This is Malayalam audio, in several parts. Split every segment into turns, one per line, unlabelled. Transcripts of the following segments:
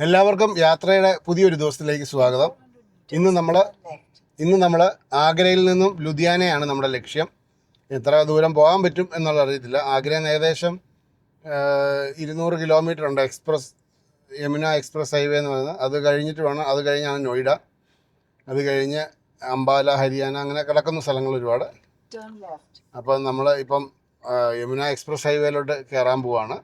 എല്ലാവർക്കും യാത്രയുടെ പുതിയൊരു ദിവസത്തിലേക്ക് സ്വാഗതം. ഇന്ന് നമ്മൾ ആഗ്രയിൽ നിന്നും ലുധിയാനയാണ് നമ്മുടെ ലക്ഷ്യം. എത്ര ദൂരം പോകാൻ പറ്റും എന്നുള്ളത് അറിയത്തില്ല. ആഗ്രയിൽ നിന്ന് ഏകദേശം 200 കിലോമീറ്റർ ഉണ്ട് യമുന എക്സ്പ്രസ് ഹൈവേ എന്ന് പറയുന്നത്. അത് കഴിഞ്ഞാണ് നോയിഡ, അത് കഴിഞ്ഞ് അംബാല, ഹരിയാന, അങ്ങനെ കിടക്കുന്ന സ്ഥലങ്ങൾ ഒരുപാട്. അപ്പം നമ്മൾ ഇപ്പം യമുന എക്സ്പ്രസ് ഹൈവേയിലോട്ട് കയറാൻ പോവാണ്.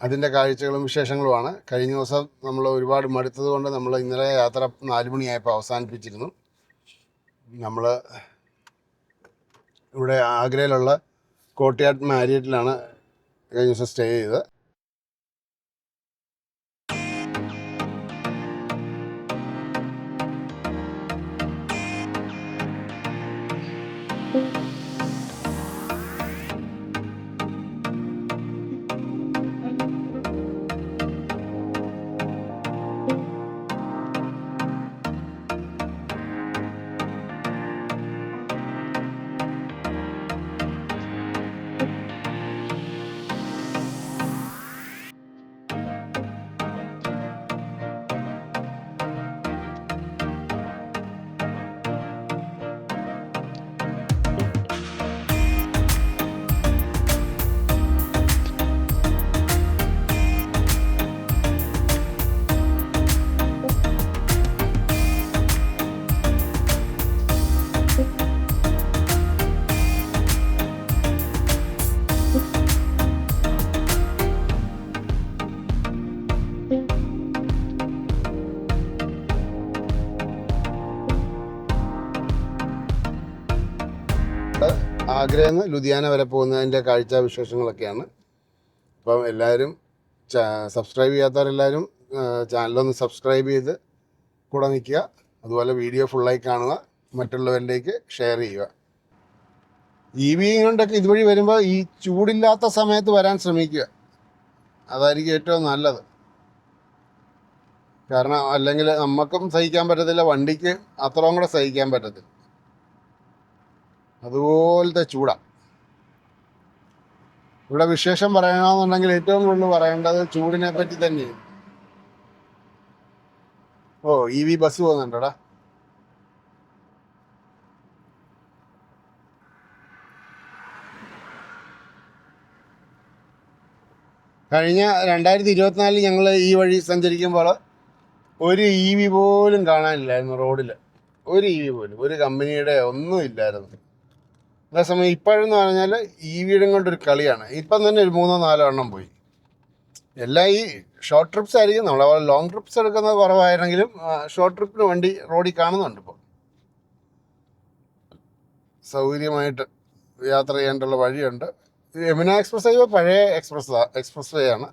അതിൻ്റെ കാഴ്ചകളും വിശേഷങ്ങളുമാണ്. കഴിഞ്ഞ ദിവസം നമ്മൾ ഒരുപാട് മടുത്തത് കൊണ്ട് നമ്മൾ ഇന്നലെ യാത്ര 4 മണിയായപ്പോൾ അവസാനിപ്പിച്ചിരുന്നു. നമ്മൾ ഇവിടെ ആഗ്രയിലുള്ള കോട്ടയാട് മാരിയറ്റിലാണ് കഴിഞ്ഞ ദിവസം സ്റ്റേ ചെയ്തത്. ആഗ്രയിൽ നിന്ന് ലുധിയാന വരെ പോകുന്നതിൻ്റെ കാഴ്ച വിശേഷങ്ങളൊക്കെയാണ്. അപ്പം എല്ലാവരും സബ്സ്ക്രൈബ് ചെയ്യാത്തവരെല്ലാവരും ചാനലൊന്ന് സബ്സ്ക്രൈബ് ചെയ്ത് കൂടെ നിൽക്കുക. അതുപോലെ വീഡിയോ ഫുള്ളായി കാണുക, മറ്റുള്ളവരിലേക്ക് ഷെയർ ചെയ്യുക. EV കൊണ്ടൊക്കെ ഇതുവഴി വരുമ്പോൾ ഈ ചൂടില്ലാത്ത സമയത്ത് വരാൻ ശ്രമിക്കുക, അതായിരിക്കും ഏറ്റവും നല്ലത്. കാരണം അല്ലെങ്കിൽ നമുക്കും സഹിക്കാൻ പറ്റത്തില്ല, വണ്ടിക്ക് അത്രയും കൂടെ സഹിക്കാൻ പറ്റത്തില്ല, അതുപോലത്തെ ചൂടാണ്. ഇവിടെ വിശേഷം പറയണമെന്നുണ്ടെങ്കിൽ ഏറ്റവും കൂടുതൽ പറയേണ്ടത് ചൂടിനെ പറ്റി തന്നെയാണ്. EV ബസ് പോകുന്നുണ്ടോടാ. കഴിഞ്ഞ 2024 ഞങ്ങൾ ഈ വഴി സഞ്ചരിക്കുമ്പോൾ ഒരു EV പോലും കാണാനില്ലായിരുന്നു റോഡിൽ. ഒരു EV പോലും, ഒരു കമ്പനിയുടെ ഒന്നും ഇല്ലായിരുന്നു. അതേസമയം ഇപ്പോഴെന്ന് പറഞ്ഞാൽ EVയുടെ കൊണ്ടൊരു കളിയാണ്. ഇപ്പം തന്നെ ഒരു 3-4 എണ്ണം പോയി. എല്ലാം ഈ ഷോർട്ട് ട്രിപ്സ് ആയിരിക്കും. നമ്മളെ ലോങ് ട്രിപ്സ് എടുക്കുന്നത് കുറവായിരുന്നെങ്കിലും ഷോർട്ട് ട്രിപ്പിന് വണ്ടി റോഡിൽ കാണുന്നുണ്ട്. ഇപ്പോൾ സൗകര്യമായിട്ട് യാത്ര ചെയ്യേണ്ടുള്ള വഴിയുണ്ട്. യമുന എക്സ്പ്രസ് ഹൈവേ പഴയ എക്സ്പ്രസ് വേ ആണ്.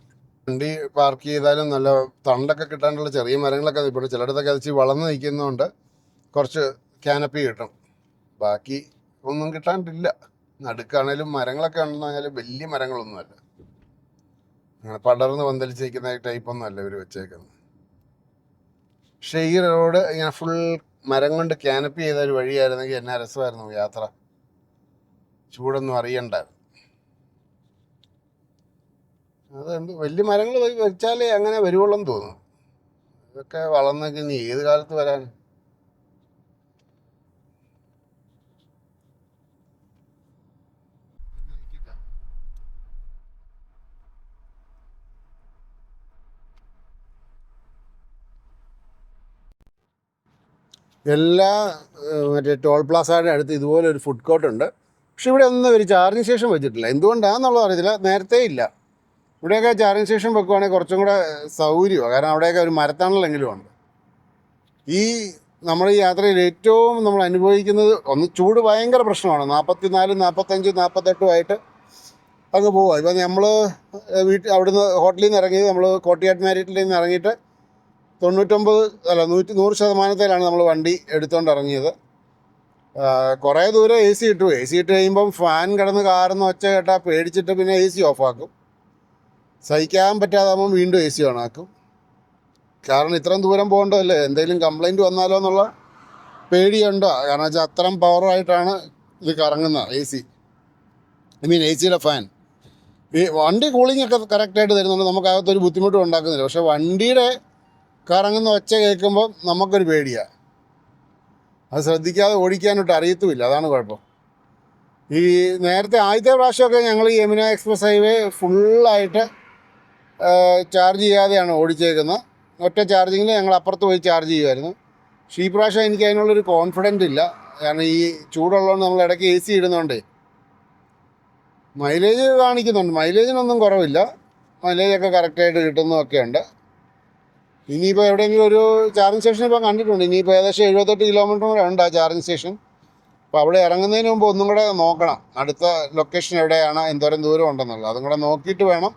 വണ്ടി പാർക്ക് ചെയ്താലും നല്ല തണ്ടൊക്കെ കിട്ടാനുള്ള ചെറിയ മരങ്ങളൊക്കെ ഇപ്പോൾ ചിലയിടത്തൊക്കെ അതിച്ച് വളർന്ന് നിൽക്കുന്നതുകൊണ്ട് കുറച്ച് ക്യാനപ്പി കിട്ടും. ബാക്കി ഒന്നും കിട്ടാണ്ടില്ല. നടുക്കാണേലും മരങ്ങളൊക്കെ ഉണ്ടെന്ന് പറഞ്ഞാൽ വലിയ മരങ്ങളൊന്നുമല്ല, അങ്ങനെ പടർന്ന് പന്തലിച്ചിരിക്കുന്ന ടൈപ്പൊന്നും അല്ല ഇവർ വെച്ചേക്കുന്നത്. പക്ഷേ ഈ റോഡ് ഇങ്ങനെ ഫുൾ മരം കൊണ്ട് ക്യാനപ്പി ചെയ്ത ഒരു വഴിയായിരുന്നെങ്കിൽ എന്നാ രസമായിരുന്നു യാത്ര. ചൂടൊന്നും അറിയണ്ടായിരുന്നു. അതെന്ത് വലിയ മരങ്ങൾ വെച്ചാലേ അങ്ങനെ വരുവുള്ളൂ എന്ന് തോന്നുന്നു. ഇതൊക്കെ വളർന്നൊക്കെ ഇനി ഏത് കാലത്ത് വരാൻ. എല്ലാ മറ്റേ ടോൾ പ്ലാസയുടെ അടുത്ത് ഇതുപോലെ ഒരു ഫുഡ് കോർട്ട് ഉണ്ട്. പക്ഷെ ഇവിടെ ഒന്നും ഒരു ചാർജിങ് സ്റ്റേഷൻ വെച്ചിട്ടില്ല. എന്തുകൊണ്ടാണെന്നുള്ളത് അറിയത്തില്ല, നേരത്തെ ഇല്ല. ഇവിടെയൊക്കെ ചാർജിങ് സ്റ്റേഷൻ വെക്കുവാണെങ്കിൽ കുറച്ചും കൂടെ സൗകര്യമാണ്. കാരണം അവിടെയൊക്കെ ഒരു മരത്തണലെങ്കിലും ഉണ്ട്. ഈ നമ്മുടെ ഈ യാത്രയിൽ ഏറ്റവും നമ്മൾ അനുഭവിക്കുന്നത് ചൂട് ഭയങ്കര പ്രശ്നമാണ്. 44, 45, 48 അങ്ങ് പോവുക. ഇപ്പം നമ്മൾ അവിടുന്ന് ഹോട്ടലിൽ നിന്ന് ഇറങ്ങിയത്, നമ്മൾ കോട്ടയാട് മാരിയറ്റിൽ നിന്ന് ഇറങ്ങിയിട്ട് 100% നമ്മൾ വണ്ടി എടുത്തുകൊണ്ട് ഇറങ്ങിയത്. കുറേ ദൂരം AC ഇട്ടു. AC ഇട്ട് കഴിയുമ്പം ഫാൻ കിടന്ന് കാറുന്ന ഒച്ച കേട്ടാൽ പേടിച്ചിട്ട് പിന്നെ AC ഓഫാക്കും. സഹിക്കാൻ പറ്റാതാകുമ്പം വീണ്ടും AC ഓണാക്കും. കാരണം ഇത്രയും ദൂരം പോകേണ്ടതല്ലേ, എന്തെങ്കിലും കംപ്ലൈൻറ്റ് വന്നാലോ എന്നുള്ള പേടിയുണ്ടോ. കാരണം വെച്ചാൽ അത്രയും പവറായിട്ടാണ് ഇത് കറങ്ങുന്നത് AC യുടെ ഫാൻ. ഈ വണ്ടി കൂളിംഗ് ഒക്കെ കറക്റ്റായിട്ട് തരുന്നുണ്ട്, നമുക്കകത്തൊരു ബുദ്ധിമുട്ടും ഉണ്ടാക്കുന്നില്ല. പക്ഷേ വണ്ടിയുടെ കറങ്ങുന്ന ഒച്ച കേൾക്കുമ്പോൾ നമുക്കൊരു പേടിയാണ്. അത് ശ്രദ്ധിക്കാതെ ഓടിക്കാനോട്ട് അറിയത്തുമില്ല, അതാണ് കുഴപ്പം. ഈ നേരത്തെ ആദ്യത്തെ പ്രാവശ്യമൊക്കെ ഞങ്ങൾ ഈ യമുന എക്സ്പ്രസ് ഹൈവേ ഫുള്ളായിട്ട് ചാർജ് ചെയ്യാതെയാണ് ഓടിച്ചേക്കുന്നത്. ഒറ്റ ചാർജിങ്ങിൽ ഞങ്ങൾ അപ്പുറത്ത് പോയി ചാർജ് ചെയ്യുമായിരുന്നു. പക്ഷേ ഈ പ്രാവശ്യം എനിക്ക് അതിനുള്ളൊരു കോൺഫിഡൻറ്റ് ഇല്ല. കാരണം ഈ ചൂടുള്ളതുകൊണ്ട് നമ്മൾ ഇടയ്ക്ക് AC ഇടുന്നതുകൊണ്ടേ മൈലേജ് കാണിക്കുന്നുണ്ട്. മൈലേജിനൊന്നും കുറവില്ല, മൈലേജൊക്കെ കറക്റ്റായിട്ട് കിട്ടുന്നതൊക്കെ ഉണ്ട്. ഇനിയിപ്പോൾ എവിടെയെങ്കിലും ഒരു ചാർജിങ് സ്റ്റേഷൻ ഇപ്പോൾ കണ്ടിട്ടുണ്ട്. ഇനിയിപ്പോൾ ഏകദേശം 78 കിലോമീറ്റർ കൂടെ ഉണ്ട് ആ ചാർജിങ് സ്റ്റേഷൻ. അപ്പോൾ അവിടെ ഇറങ്ങുന്നതിന് മുമ്പ് ഒന്നും കൂടെ നോക്കണം അടുത്ത ലൊക്കേഷൻ എവിടെയാണ്, എന്തോരം ദൂരം ഉണ്ടെന്നുള്ളത്. അതും കൂടെ നോക്കിയിട്ട് വേണം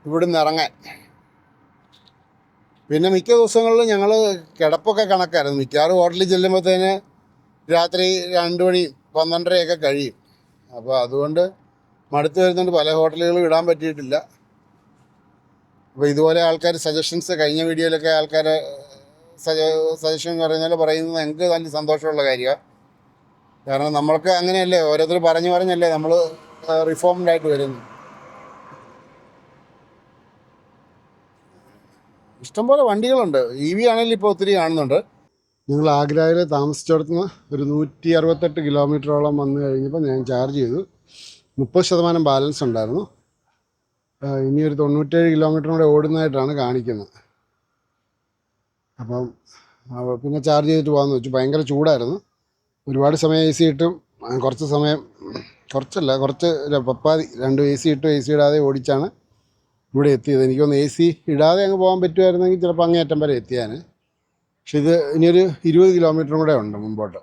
ഇവിടുന്ന് ഇറങ്ങാൻ. പിന്നെ മിക്ക ദിവസങ്ങളിലും ഞങ്ങൾ കിടപ്പൊക്കെ കണക്കായിരുന്നു. മിക്കവാറും ഹോട്ടലിൽ ചെല്ലുമ്പോഴത്തേന് രാത്രി 2 മണി 12:30 കഴിയും. അപ്പോൾ അതുകൊണ്ട് മടുത്ത് വരുന്നുണ്ട്, പല ഹോട്ടലുകളും ഇടാൻ പറ്റിയിട്ടില്ല. അപ്പോൾ ഇതുപോലെ ആൾക്കാർ സജഷൻസ്, കഴിഞ്ഞ വീഡിയോയിലൊക്കെ ആൾക്കാർ സജഷൻ എന്ന് പറയുന്നത് ഞങ്ങൾക്ക് നല്ല സന്തോഷമുള്ള കാര്യമാണ്. കാരണം നമ്മൾക്ക് അങ്ങനെയല്ലേ, ഓരോരുത്തർ പറഞ്ഞല്ലേ നമ്മൾ റിഫോംഡായിട്ട് വരുന്നു. ഇഷ്ടംപോലെ വണ്ടികളുണ്ട്. EV ആണെങ്കിലും ഇപ്പോൾ ഒത്തിരി കാണുന്നുണ്ട്. ഞങ്ങൾ ആഗ്രയിൽ താമസിച്ചിടത്തുനിന്ന് ഒരു 168 കിലോമീറ്ററോളം വന്നു കഴിഞ്ഞപ്പോൾ ഞാൻ ചാർജ് ചെയ്തു. 30% ബാലൻസ് ഉണ്ടായിരുന്നു. ഇനി ഒരു 97 കിലോമീറ്ററും കൂടെ ഓടുന്നതായിട്ടാണ് കാണിക്കുന്നത്. അപ്പം പിന്നെ ചാർജ് ചെയ്തിട്ട് പോകാമെന്ന് വെച്ചു. ഭയങ്കര ചൂടായിരുന്നു. ഒരുപാട് സമയം AC ഇട്ടും കുറച്ച് സമയം, കുറച്ച് പപ്പാതി 2 AC ഇട്ടും AC ഇടാതെ ഓടിച്ചാണ് ഇവിടെ എത്തിയത്. എനിക്കൊന്ന് AC ഇടാതെ അങ്ങ് പോകാൻ പറ്റുമായിരുന്നെങ്കിൽ ചിലപ്പോൾ അങ്ങേയറ്റം വരെ എത്തിയാൽ. പക്ഷെ ഇത് ഇനിയൊരു 20 കിലോമീറ്ററും കൂടെ ഉണ്ട് മുമ്പോട്ട്.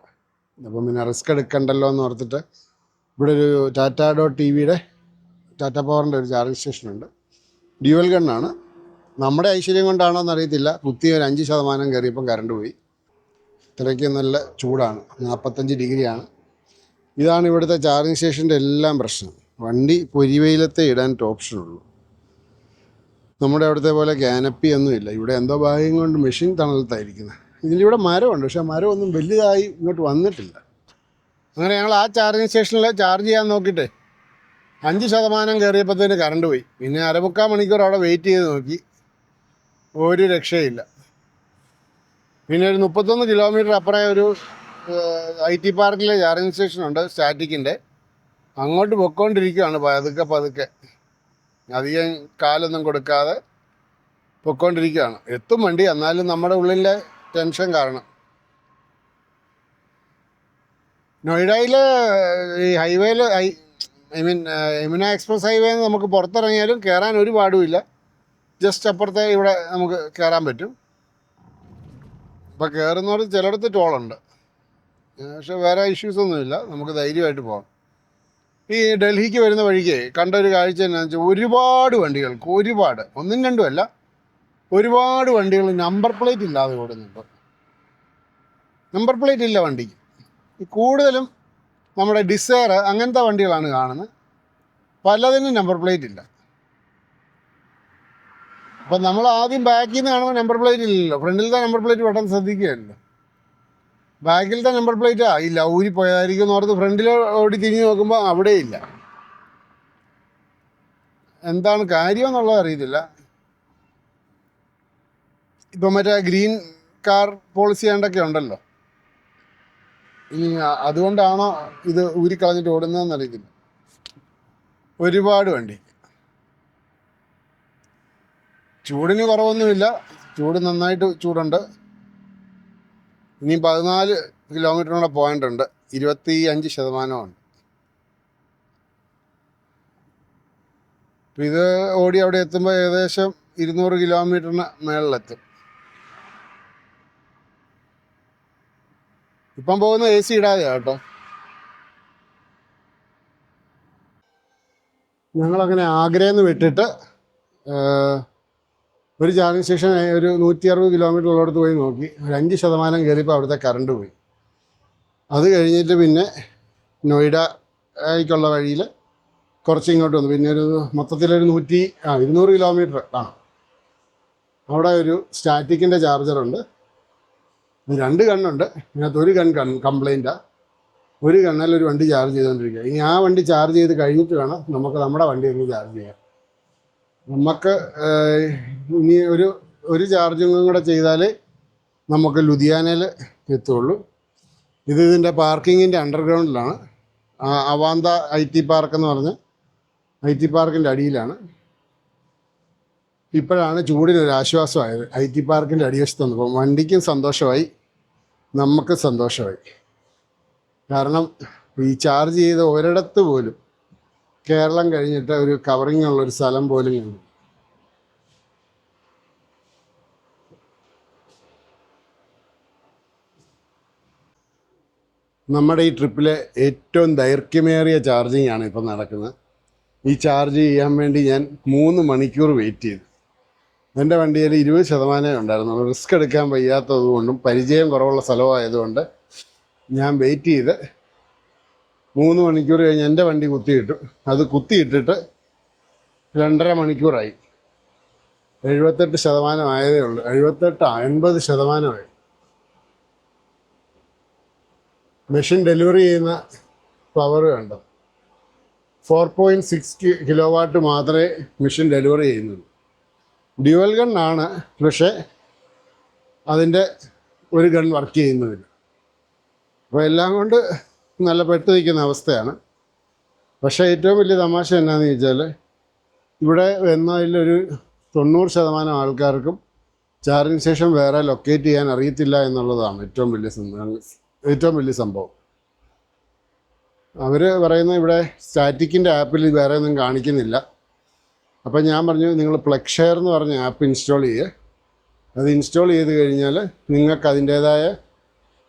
അപ്പം പിന്നെ റിസ്ക് എടുക്കണ്ടല്ലോ എന്ന് ഓർത്തിട്ട് ഇവിടെ ഒരു ടാറ്റ പവറിൻ്റെ ഒരു ചാർജിങ് സ്റ്റേഷനുണ്ട്. ഡ്യുവൽ ഗണ്ണാണ്. നമ്മുടെ ഐശ്വര്യം കൊണ്ടാണോ എന്നറിയത്തില്ല, കുത്തി ഒരു 5% കയറിയപ്പം കറണ്ട് പോയി. ഇത്രയ്ക്ക് നല്ല ചൂടാണ്, 45 ഡിഗ്രിയാണ്. ഇതാണ് ഇവിടുത്തെ ചാർജിങ് സ്റ്റേഷൻ്റെ എല്ലാം പ്രശ്നം. വണ്ടി പൊരിവെയിലത്തെ ഇടാൻ ഓപ്ഷനുള്ളൂ. നമ്മുടെ അവിടുത്തെ പോലെ ക്യാനപ്പി ഒന്നുമില്ല. ഇവിടെ എന്തോ ഭാഗ്യം കൊണ്ട് മെഷീൻ തണലത്തായിരിക്കുന്നത്. ഇതിലിവിടെ മരമുണ്ട്, പക്ഷേ മരമൊന്നും വലുതായി ഇങ്ങോട്ട് വന്നിട്ടില്ല. അങ്ങനെ ഞങ്ങൾ ആ ചാർജിങ് സ്റ്റേഷനിൽ ചാർജ് ചെയ്യാൻ നോക്കിയിട്ട് 5% കയറിയപ്പോഴത്തേന് കറണ്ട് പോയി. പിന്നെ 3/4 മണിക്കൂർ അവിടെ വെയിറ്റ് ചെയ്ത് നോക്കി, ഒരു രക്ഷയില്ല. പിന്നെ ഒരു 31 കിലോമീറ്റർ അപ്പുറം ഒരു IT പാർക്കിലെ ചാർജിങ് സ്റ്റേഷനുണ്ട്, സ്റ്റാറ്റിക്കിൻ്റെ. അങ്ങോട്ട് പൊയ്ക്കൊണ്ടിരിക്കുകയാണ് പതുക്കെ. അധികം കാലൊന്നും കൊടുക്കാതെ പൊയ്ക്കൊണ്ടിരിക്കുകയാണ്. എത്തും വണ്ടി, എന്നാലും നമ്മുടെ ഉള്ളിലെ ടെൻഷൻ കാരണം. നോയിഡയിൽ ഈ ഹൈവേയിൽ യമുന എക്സ്പ്രസ് ഹൈവേ നമുക്ക് പുറത്തിറങ്ങിയാലും കയറാൻ ഒരു പാടുമില്ല. ജസ്റ്റ് അപ്പുറത്തെ ഇവിടെ നമുക്ക് കയറാൻ പറ്റും. അപ്പോൾ കയറുന്നവർ ചിലയിടത്ത് ടോളുണ്ട്, പക്ഷെ വേറെ ഇഷ്യൂസൊന്നുമില്ല, നമുക്ക് ധൈര്യമായിട്ട് പോകാം. ഈ ഡൽഹിക്ക് വരുന്ന വഴിക്ക് കണ്ട ഒരു കാഴ്ച എന്നാന്ന് വെച്ചാൽ ഒരുപാട് വണ്ടികൾക്ക്, ഒന്നും രണ്ടും അല്ല, ഒരുപാട് വണ്ടികൾ നമ്പർ പ്ലേറ്റ് ഇല്ലാതെ ഓടുന്നുണ്ട്. നമ്പർ പ്ലേറ്റ് ഇല്ല വണ്ടിക്ക്. കൂടുതലും നമ്മുടെ ഡിസയർ അങ്ങനത്തെ വണ്ടികളാണ് കാണുന്നത്. പലതിനും നമ്പർ പ്ലേറ്റ് ഇല്ല. അപ്പം നമ്മൾ ആദ്യം ബാക്കിൽ നിന്ന് കാണുമ്പോൾ നമ്പർ പ്ലേറ്റ് ഇല്ലല്ലോ, ഫ്രണ്ടിലത്തെ നമ്പർ പ്ലേറ്റ് പെട്ടെന്ന് ശ്രദ്ധിക്കുകയല്ലോ. ബാക്കിലത്തെ നമ്പർ പ്ലേറ്റ് ഇല്ല, ഊരിപ്പോയതായിരിക്കും എന്ന് ഓർത്ത് ഫ്രണ്ടിൽ ഓടി തിരിഞ്ഞ് നോക്കുമ്പോൾ അവിടെ ഇല്ല. എന്താണ് കാര്യം എന്നുള്ളത് അറിയത്തില്ല. ഇപ്പം മറ്റേ ഗ്രീൻ കാർ പോളിസി ആണ്ടൊക്കെ ഉണ്ടല്ലോ, ഇനി അതുകൊണ്ടാണോ ഇത് ഊരിക്കളഞ്ഞിട്ട് ഓടുന്നതെന്ന് അറിയത്തില്ല. ഒരുപാട് വണ്ടി. ചൂടിന് കുറവൊന്നുമില്ല, ചൂട് നന്നായിട്ട് ചൂടുണ്ട്. ഇനി 14 കിലോമീറ്ററിനുള്ള പോയിൻ്റ് ഉണ്ട്, 25%. അപ്പം ഇത് ഓടി അവിടെ എത്തുമ്പോൾ ഏകദേശം 200 കിലോമീറ്ററിന് മേളിലെത്തും. ഇപ്പം പോകുന്ന AC ഇടാതെയാണ് കേട്ടോ. ഞങ്ങളങ്ങനെ ആഗ്രയിൽ നിന്ന് വിട്ടിട്ട് ഒരു ചാർജിങ് സ്റ്റേഷൻ ഒരു 160 കിലോമീറ്റർ ഉള്ളിടത്ത് പോയി നോക്കി. ഒരു 5% കയറിയപ്പോൾ അവിടുത്തെ കറണ്ട് പോയി. അത് കഴിഞ്ഞിട്ട് പിന്നെ നോയിഡയ്ക്കുള്ള വഴിയിൽ കുറച്ച് ഇങ്ങോട്ട് വന്നു. പിന്നെ ഒരു മൊത്തത്തിലൊരു 200 കിലോമീറ്റർ അവിടെ ഒരു സ്റ്റാറ്റിക്കിൻ്റെ ചാർജറുണ്ട്. 2 ഗണ്ണുണ്ട്, ഇതിനകത്ത് ഒരു ഗൺ കംപ്ലൈൻറ്റാണ്. ഒരു കണ്ണാൽ ഒരു വണ്ടി ചാർജ് ചെയ്തുകൊണ്ടിരിക്കുക. ഇനി ആ വണ്ടി ചാർജ് ചെയ്ത് കഴിഞ്ഞിട്ട് വേണം നമുക്ക് നമ്മുടെ വണ്ടി ഒന്ന് ചാർജ് ചെയ്യാം. നമുക്ക് ഇനി ഒരു ചാർജിങ്ങും കൂടെ ചെയ്താലേ നമുക്ക് ലുധിയാനയിൽ എത്തുള്ളൂ. ഇതിൻ്റെ പാർക്കിങ്ങിൻ്റെ അണ്ടർഗ്രൗണ്ടിലാണ്. അവാന്ത IT പാർക്ക് എന്ന് പറഞ്ഞ് IT പാർക്കിൻ്റെ അടിയിലാണ്. ഇപ്പോഴാണ് ചൂടിനൊരു ആശ്വാസമായത്. IT പാർക്കിൻ്റെ അടിവശത്ത് വന്നപ്പോൾ വണ്ടിക്കും സന്തോഷമായി, നമുക്ക് സന്തോഷമായി. കാരണം ഈ ചാർജ് ചെയ്ത് ഒരിടത്ത് പോലും കേരളം കഴിഞ്ഞിട്ട് ഒരു കവറിങ് ഉള്ളൊരു സ്ഥലം പോലും കണ്ടു. നമ്മുടെ ഈ ട്രിപ്പിലെ ഏറ്റവും ദൈർഘ്യമേറിയ ചാർജിങ് ആണ് ഇപ്പം നടക്കുന്നത്. ഈ ചാർജ് ചെയ്യാൻ വേണ്ടി ഞാൻ 3 മണിക്കൂർ വെയിറ്റ് ചെയ്തു. എൻ്റെ വണ്ടിയിൽ 20% ഉണ്ടായിരുന്നു. റിസ്ക് എടുക്കാൻ വയ്യാത്തതുകൊണ്ടും പരിചയം കുറവുള്ള സ്ഥലമായതുകൊണ്ട് ഞാൻ വെയിറ്റ് ചെയ്ത് 3 മണിക്കൂർ കഴിഞ്ഞ് എൻ്റെ വണ്ടി കുത്തിയിട്ടു. അത് കുത്തിയിട്ടിട്ട് 2.5 മണിക്കൂറായി. 78% ആയതേ ഉള്ളൂ. 80% മെഷീൻ ഡെലിവറി ചെയ്യുന്ന പവർ കണ്ടോ? 4.6 കിലോവാട്ട് മാത്രമേ മെഷീൻ ഡെലിവറി ചെയ്യുന്നുള്ളൂ. ഡ്യുവൽ ഗണ്ണാണ്, പക്ഷേ അതിൻ്റെ ഒരു ഗൺ വർക്ക് ചെയ്യുന്നതില്ല. അപ്പോൾ എല്ലാം കൊണ്ട് നല്ല പെട്ട് നിൽക്കുന്ന അവസ്ഥയാണ്. പക്ഷേ ഏറ്റവും വലിയ തമാശ എന്നാന്ന് ചോദിച്ചാൽ, ഇവിടെ എന്നതിലൊരു 90% ആൾക്കാർക്കും ചാർജിങ് സ്റ്റേഷൻ വേറെ ലൊക്കേറ്റ് ചെയ്യാൻ അറിയത്തില്ല എന്നുള്ളതാണ് ഏറ്റവും വലിയ സംഭവം. അവർ പറയുന്നത് ഇവിടെ സ്റ്റാറ്റിക്കിൻ്റെ ആപ്പിൽ വേറെ ഒന്നും കാണിക്കുന്നില്ല. അപ്പം ഞാൻ പറഞ്ഞു, നിങ്ങൾ പ്ലഗ്ഷെയർ എന്ന് പറഞ്ഞ ആപ്പ് ഇൻസ്റ്റാൾ ചെയ്യുക. അത് ഇൻസ്റ്റാൾ ചെയ്ത് കഴിഞ്ഞാൽ നിങ്ങൾക്ക് അതിൻ്റേതായ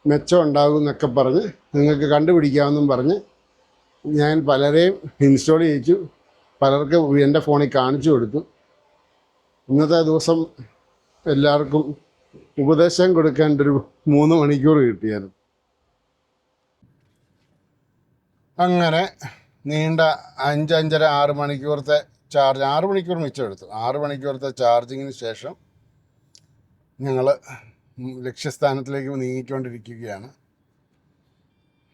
മെച്ചം ഉണ്ടാകും എന്നൊക്കെ പറഞ്ഞ് നിങ്ങൾക്ക് കണ്ടുപിടിക്കാമെന്നും പറഞ്ഞ് ഞാൻ പലരെയും ഇൻസ്റ്റാൾ ചെയ്യിച്ചു. പലർക്കും എൻ്റെ ഫോണിൽ കാണിച്ചു കൊടുത്തു. ഇന്നത്തെ ദിവസം എല്ലാവർക്കും ഉപദേശം കൊടുക്കാൻ ഒരു 3 മണിക്കൂർ കിട്ടിയായിരുന്നു. അങ്ങനെ നീണ്ട 5-5.5-6 മണിക്കൂറത്തെ ചാർജ്, 6 മണിക്കൂർ മിച്ചം എടുത്തു. 6 മണിക്കൂറത്തെ ചാർജിങ്ങിന് ശേഷം ഞങ്ങൾ ലക്ഷ്യസ്ഥാനത്തിലേക്ക് നീങ്ങിക്കൊണ്ടിരിക്കുകയാണ്.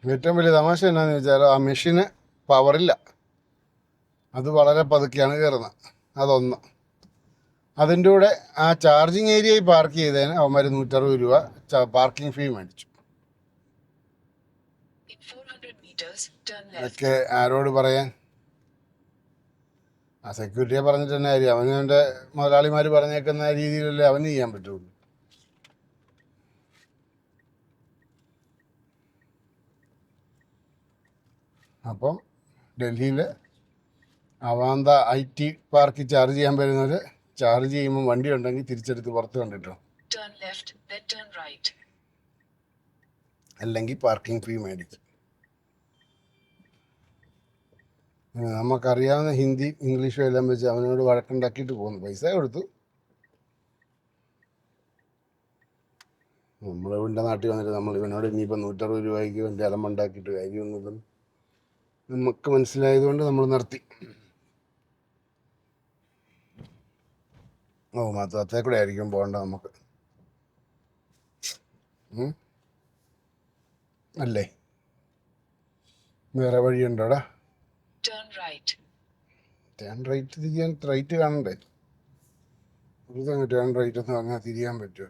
ഏറ്റവും വലിയ തമാശ എന്നാന്ന് വെച്ചാൽ, ആ മെഷീന് പവറില്ല. അത് വളരെ പതുക്കെയാണ് കയറുന്നത്. അതൊന്ന്. അതിൻ്റെ കൂടെ ആ ചാർജിങ് ഏരിയയിൽ പാർക്ക് ചെയ്തതിന് അവന്മാർ 160 രൂപ പാർക്കിംഗ് ഫീ മേടിച്ചു. ഒക്കെ ആരോട് പറയാൻ? ആ സെക്യൂരിറ്റിയെ പറഞ്ഞിട്ട് തന്നെ കാര്യം. അവൻ്റെ മുതലാളിമാർ പറഞ്ഞേക്കുന്ന രീതിയിലല്ലേ അവന് ചെയ്യാൻ പറ്റുള്ളൂ. അപ്പം ഡൽഹിയിൽ അവാന്ത IT പാർക്കിൽ ചാർജ് ചെയ്യാൻ വരുന്നവർ ചാർജ് ചെയ്യുമ്പോൾ വണ്ടി ഉണ്ടെങ്കിൽ തിരിച്ചെടുത്ത് പുറത്ത് കണ്ടിട്ടോ, അല്ലെങ്കിൽ പാർക്കിംഗ് ഫീ മേടിക്കും. നമുക്കറിയാവുന്ന ഹിന്ദി ഇംഗ്ലീഷും എല്ലാം വെച്ച് അവനോട് വഴക്കുണ്ടാക്കിയിട്ട് പോകുന്നു. പൈസ കൊടുത്തു. നമ്മൾ ഇവൻ്റെ നാട്ടിൽ വന്നിട്ട് നമ്മൾ ഇവനോട് ഇനിയിപ്പോൾ 160 രൂപയ്ക്ക് വേണ്ടി അലമ്പുണ്ടാക്കിയിട്ട് കാര്യമൊന്നുമില്ലെന്ന് നമുക്ക് മനസ്സിലായതുകൊണ്ട് നമ്മൾ നിർത്തി. മാത്രത്തേ കൂടെ ആയിരിക്കും പോകേണ്ട നമുക്ക്, അല്ലേ? വേറെ വഴിയുണ്ടോടാ? ടേൺ റൈറ്റ് തിരിയാൻ റൈറ്റ് കാണണ്ടേ? ടേൺ റൈറ്റ് എന്ന് പറഞ്ഞാൽ തിരിയാൻ പറ്റുമോ?